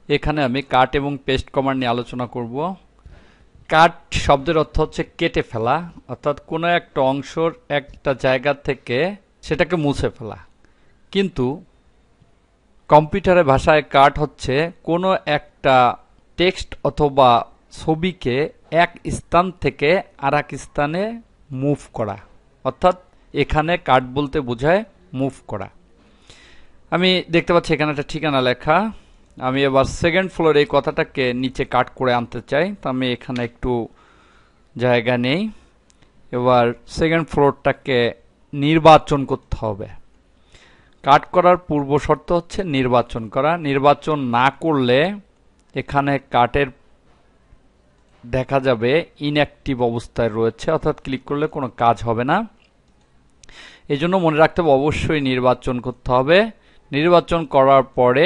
এখানে আমি কাট এবং পেস্ট কমান্ড নিয়ে আলোচনা করব। কাট শব্দের অর্থ হচ্ছে কেটে ফেলা, অর্থাৎ কোনো একটা অংশের একটা জায়গা থেকে সেটাকে মুছে ফেলা। কিন্তু কম্পিউটারের ভাষায় কাট হচ্ছে কোনো একটা টেক্সট অথবা ছবিকে এক স্থান থেকে আরেক স্থানে মুভ করা, অর্থাৎ এখানে কাট বলতে বোঝায় মুভ করা। আমি দেখতে পাচ্ছি এখানে একটা ঠিকানা লেখা। আমি এবার সেকেন্ড ফ্লোর এই কথাটাকে নিচে কাট করে আনতে চাই, তো আমি এখানে একটু জায়গা নেই। এবার সেকেন্ড ফ্লোরটাকে নির্বাচন করতে হবে। কাট করার পূর্ব শর্ত হচ্ছে নির্বাচন করা। নির্বাচন না করলে এখানে কাটের দেখা যাবে ইনঅ্যাক্টিভ অবস্থায় রয়েছে, অর্থাৎ ক্লিক করলে কোনো কাজ হবে না। এই জন্য মনে রাখতে হবে অবশ্যই নির্বাচন করতে হবে। নির্বাচন করার পরে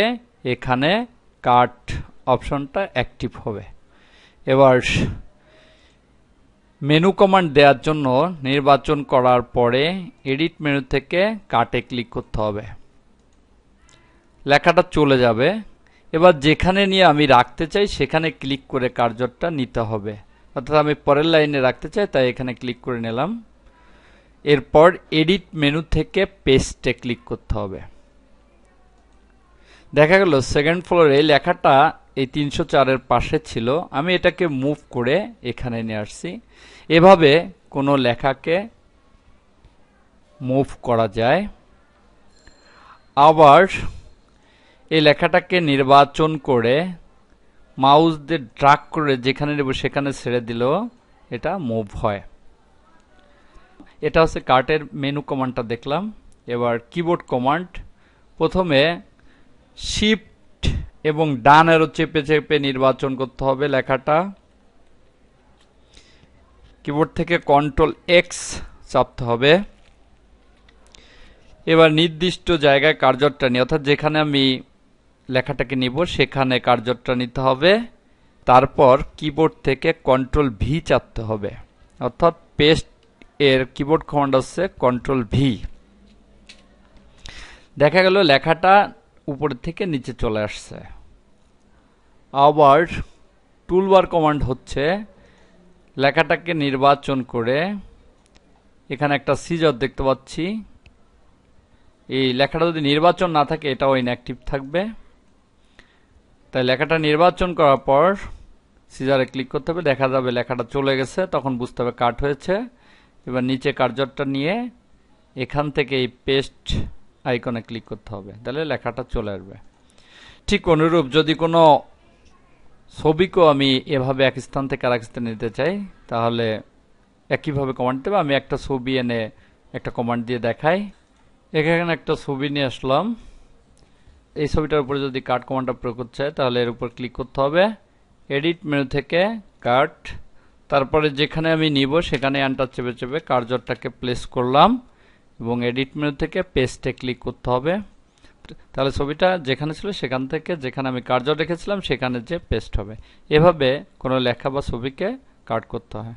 এখানে কাট অপশনটা অ্যাক্টিভ হবে। এবার মেনু কমান্ড দেওয়ার জন্য নির্বাচন করার পরে এডিট মেনু থেকে কাটে ক্লিক করতে হবে। লেখাটা চলে যাবে। এবার যেখানে নিয়ে আমি রাখতে চাই সেখানে ক্লিক করে কার্সরটা নিতে হবে, অর্থাৎ আমি পরের লাইনে রাখতে চাই, তাই এখানে ক্লিক করে নিলাম। এরপর এডিট মেনু থেকে পেস্টে ক্লিক করতে হবে। দেখা গেল সেকেন্ড ফ্লোরে লেখাটা এই 304-এর পাশে ছিল, আমি এটাকে মুভ করে এখানে নিয়ে আসছি। এভাবে কোনো লেখাকে মুভ করা যায়। আবার এই লেখাটাকে নির্বাচন করে মাউস দিয়ে ড্রাগ করে যেখানে নেব সেখানে ছেড়ে দিলেও এটা মুভ হয়। এটা হচ্ছে কাটের মেনু কমান্ডটা দেখলাম। এবার কিবোর্ড কমান্ড, প্রথমে শিফট এবং ডান অ্যারো চেপে চেপে নির্বাচন করতে হবে লেখাটা। কিবোর্ড থেকে কন্ট্রোল এক্স চাপতে হবে। এবার নির্দিষ্ট জায়গায় কার্সরটা নিয়ে, অর্থাৎ যেখানে আমি লেখাটাকে নিব সেখানে কার্সরটা নিতে হবে। তারপর কিবোর্ড থেকে কন্ট্রোল ভি চাপতে হবে, অর্থাৎ পেস্ট এর কিবোর্ড কমান্ড হচ্ছে কন্ট্রোল ভি। দেখা গেল লেখাটা উপর থেকে নিচে চলে আসছে। আবার টুলবার কমান্ড হচ্ছে লেখাটাকে নির্বাচন করে এখানে একটা সিজার দেখতে পাচ্ছি। এই লেখাটা যদি নির্বাচন না থাকে এটাও ইনঅ্যাক্টিভ থাকবে, তাই লেখাটা নির্বাচন করার পর সিজারে ক্লিক করতে হবে। দেখা যাবে লেখাটা চলে গেছে, তখন বুঝতে হবে কাট হয়েছে। এবার নিচে কার্সরটা নিয়ে এখান থেকে এই পেস্ট আইকনে ক্লিক করতে হবে, তাহলে লেখাটা চলে আসবে। ঠিক অনুরূপ যদি কোনো ছবিকেও আমি এভাবে এক স্থান থেকে আরেক স্থানে নিতে চাই, তাহলে একইভাবে কমান্ড দেবে। আমি একটা ছবি এনে একটা কমান্ড দিয়ে দেখাই। এখানে একটা ছবি নিয়ে আসলাম। এই ছবিটার উপরে যদি কাট কমান্ডটা প্রয়োগ করতে চাই তাহলে এর উপর ক্লিক করতে হবে। এডিট মেনু থেকে কাট, তারপরে যেখানে আমি নিব সেখানে এন্টার চেপে চেপে কার্সরটাকে প্লেস করলাম এবং এডিট মেনু থেকে পেস্টে ক্লিক করতে হবে। তাহলে ছবিটা যেখানে ছিল সেখান থেকে যেখানে আমি কার্সর রেখেছিলাম সেখানে যে পেস্ট হবে। এভাবে কোনো লেখা বা ছবিকে কাট করতে হয়।